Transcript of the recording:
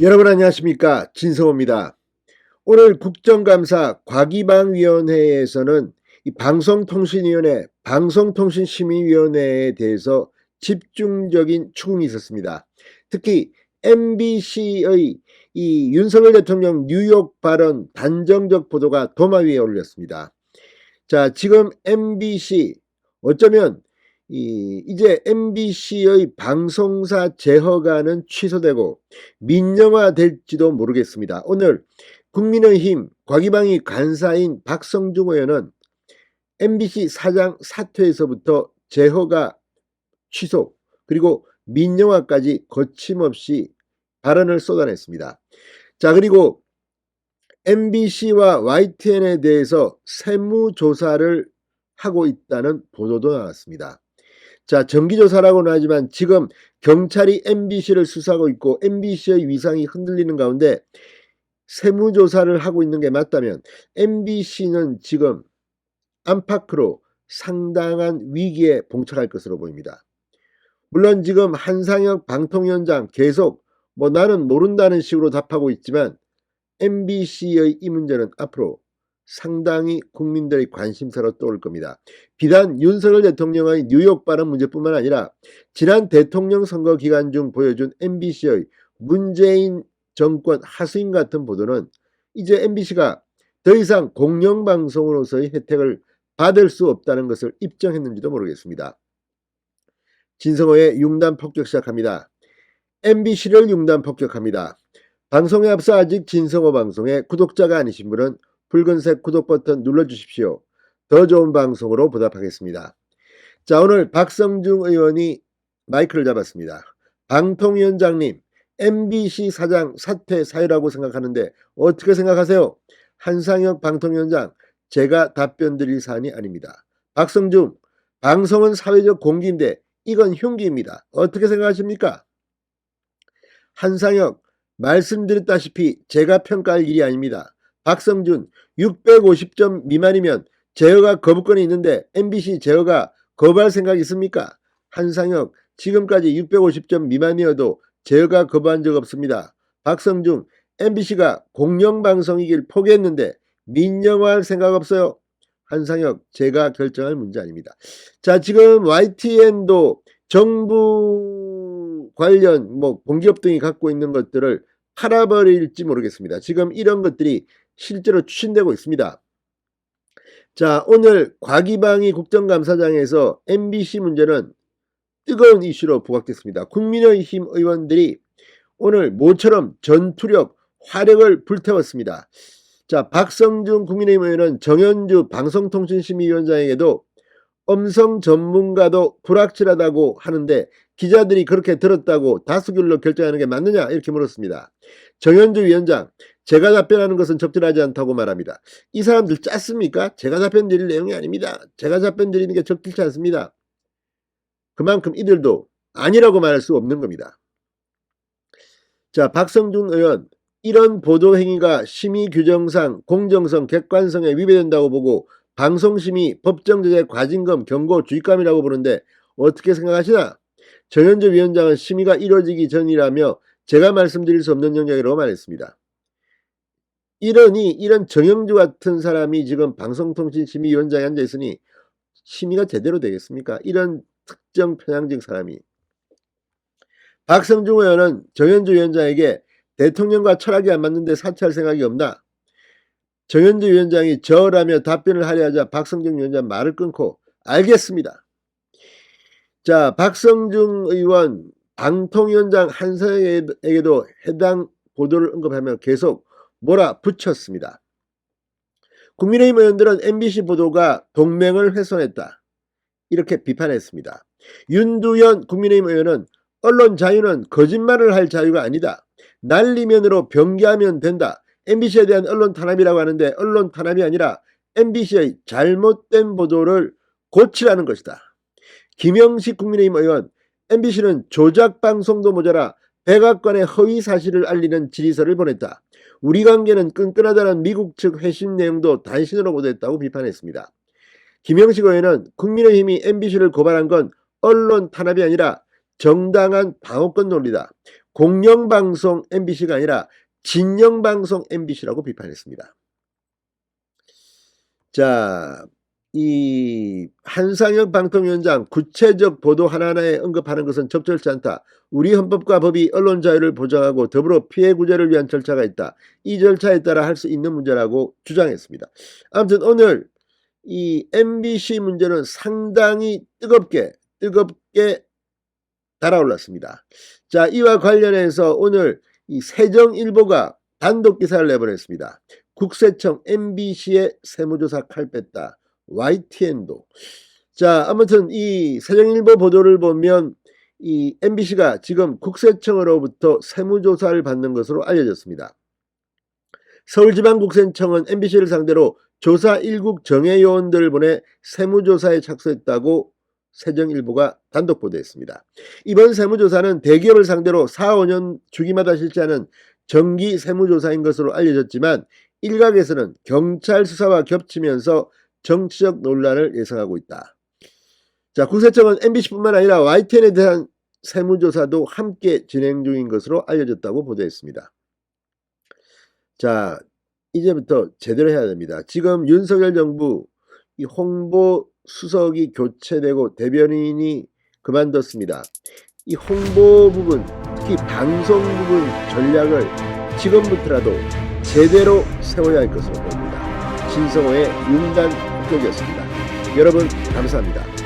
여러분 안녕하십니까, 진성호입니다. 오늘 국정감사 과기방위원회에서는 이 방송통신위원회, 방송통신심의위원회에 대해서 집중적인 추궁이 있었습니다. 특히 MBC의 이 윤석열 대통령 뉴욕 발언 단정적 보도가 도마 위에 올렸습니다. 자, 지금 MBC 어쩌면 이제 MBC의 방송사 제허가는 취소되고 민영화될지도 모르겠습니다. 오늘 국민의힘 과기방위 간사인 박성중 의원은 MBC 사장 사퇴에서부터 제허가 취소 그리고 민영화까지 거침없이 발언을 쏟아냈습니다. 자, 그리고 MBC와 YTN에 대해서 세무조사를 하고 있다는 보도도 나왔습니다. 자, 정기조사라고는 하지만 지금 경찰이 MBC를 수사하고 있고 MBC의 위상이 흔들리는 가운데 세무조사를 하고 있는 게 맞다면 MBC는 지금 안팎으로 상당한 위기에 봉착할 것으로 보입니다. 물론 지금 한상혁 방통위원장 계속 나는 모른다는 식으로 답하고 있지만 MBC의 이 문제는 앞으로 상당히 국민들의 관심사로 떠올 겁니다. 비단 윤석열 대통령의 뉴욕 발언 문제뿐만 아니라 지난 대통령 선거 기간 중 보여준 MBC의 문재인 정권 하수인 같은 보도는 이제 MBC가 더 이상 공영방송으로서의 혜택을 받을 수 없다는 것을 입증했는지도 모르겠습니다. 진성호의 융단 폭격 시작합니다. MBC를 융단 폭격합니다. 방송에 앞서 아직 진성호 방송의 구독자가 아니신 분은 붉은색 구독 버튼 눌러주십시오. 더 좋은 방송으로 보답하겠습니다. 자, 오늘 박성중 의원이 마이크를 잡았습니다. 방통위원장님, MBC 사장 사퇴 사유라고 생각하는데 어떻게 생각하세요? 한상혁 방통위원장, 제가 답변 드릴 사안이 아닙니다. 박성중, 방송은 사회적 공기인데 이건 흉기입니다. 어떻게 생각하십니까? 한상혁, 말씀드렸다시피 제가 평가할 일이 아닙니다. 박성준, 650점 미만이면 제어가 거부권이 있는데 MBC 제어가 거부할 생각이 있습니까? 한상혁, 지금까지 650점 미만이어도 제어가 거부한 적 없습니다. 박성준, MBC가 공영방송이길 포기했는데 민영화할 생각 없어요? 한상혁, 제가 결정할 문제 아닙니다. 자, 지금 YTN도 정부 관련 공기업 등이 갖고 있는 것들을 팔아버릴지 모르겠습니다. 지금 이런 것들이 실제로 추진되고 있습니다. 자, 오늘 과기방위 국정감사장에서 MBC 문제는 뜨거운 이슈로 부각됐습니다. 국민의힘 의원들이 오늘 모처럼 전투력, 화력을 불태웠습니다. 자, 박성중 국민의힘 의원은 정현주 방송통신심의위원장에게도 음성 전문가도 불확실하다고 하는데 기자들이 그렇게 들었다고 다수결로 결정하는 게 맞느냐 이렇게 물었습니다. 정현주 위원장, 제가 답변하는 것은 적절하지 않다고 말합니다. 이 사람들 짰습니까? 제가 답변 드릴 내용이 아닙니다. 제가 답변 드리는 게 적절치 않습니다. 그만큼 이들도 아니라고 말할 수 없는 겁니다. 자, 박성준 의원, 이런 보도 행위가 심의 규정상 공정성, 객관성에 위배된다고 보고 방송심의, 법정제재, 과징금, 경고, 주의감이라고 보는데 어떻게 생각하시나? 정현주 위원장은 심의가 이루어지기 전이라며 제가 말씀드릴 수 없는 영역이라고 말했습니다. 이런 정영주 같은 사람이 지금 방송통신심의위원장에 앉아있으니 심의가 제대로 되겠습니까? 이런 특정 편향적 사람이. 박성중 의원은 정현주 위원장에게 대통령과 철학이 안 맞는데 사퇴할 생각이 없나? 정현주 위원장이 저라며 답변을 하려 하자 박성중 위원장 말을 끊고 알겠습니다. 자, 박성중 의원 방통위원장 한상혁에게도 해당 보도를 언급하며 계속 몰아붙였습니다. 국민의힘 의원들은 MBC 보도가 동맹을 훼손했다 이렇게 비판했습니다. 윤두현 국민의힘 의원은 언론 자유는 거짓말을 할 자유가 아니다. 날리면으로 변개하면 된다. MBC에 대한 언론 탄압이라고 하는데 언론 탄압이 아니라 MBC의 잘못된 보도를 고치라는 것이다. 김영식 국민의힘 의원, MBC는 조작 방송도 모자라 백악관의 허위 사실을 알리는 질의서를 보냈다. 우리 관계는 끈끈하다는 미국 측 회신 내용도 단신으로 보도했다고 비판했습니다. 김영식 의원은 국민의힘이 MBC를 고발한 건 언론 탄압이 아니라 정당한 방어권 논리다. 공영방송 MBC가 아니라 진영방송 MBC라고 비판했습니다. 자, 이 한상혁 방통위원장 구체적 보도 하나하나에 언급하는 것은 적절치 않다. 우리 헌법과 법이 언론 자유를 보장하고 더불어 피해 구제를 위한 절차가 있다. 이 절차에 따라 할 수 있는 문제라고 주장했습니다. 아무튼 오늘 이 MBC 문제는 상당히 뜨겁게 달아올랐습니다. 자, 이와 관련해서 오늘 이 세정일보가 단독 기사를 내보냈습니다. 국세청 MBC의 세무조사 칼 뺐다. YTN도. 자, 아무튼 이 세정일보 보도를 보면 이 MBC가 지금 국세청으로부터 세무조사를 받는 것으로 알려졌습니다. 서울지방국세청은 MBC를 상대로 조사 1국 정예요원들을 보내 세무조사에 착수했다고 세정일보가 단독 보도했습니다. 이번 세무조사는 대기업을 상대로 4, 5년 주기마다 실시하는 정기 세무조사인 것으로 알려졌지만 일각에서는 경찰 수사와 겹치면서 정치적 논란을 예상하고 있다. 자, 국세청은 MBC뿐만 아니라 YTN에 대한 세무조사도 함께 진행 중인 것으로 알려졌다고 보도했습니다. 자, 이제부터 제대로 해야 됩니다. 지금 윤석열 정부 이 홍보 수석이 교체되고 대변인이 그만뒀습니다. 이 홍보 부분, 특히 방송 부분 전략을 지금부터라도 제대로 세워야 할 것으로 보입니다. 신성호의 윤단 폭격이었습니다. 여러분 감사합니다.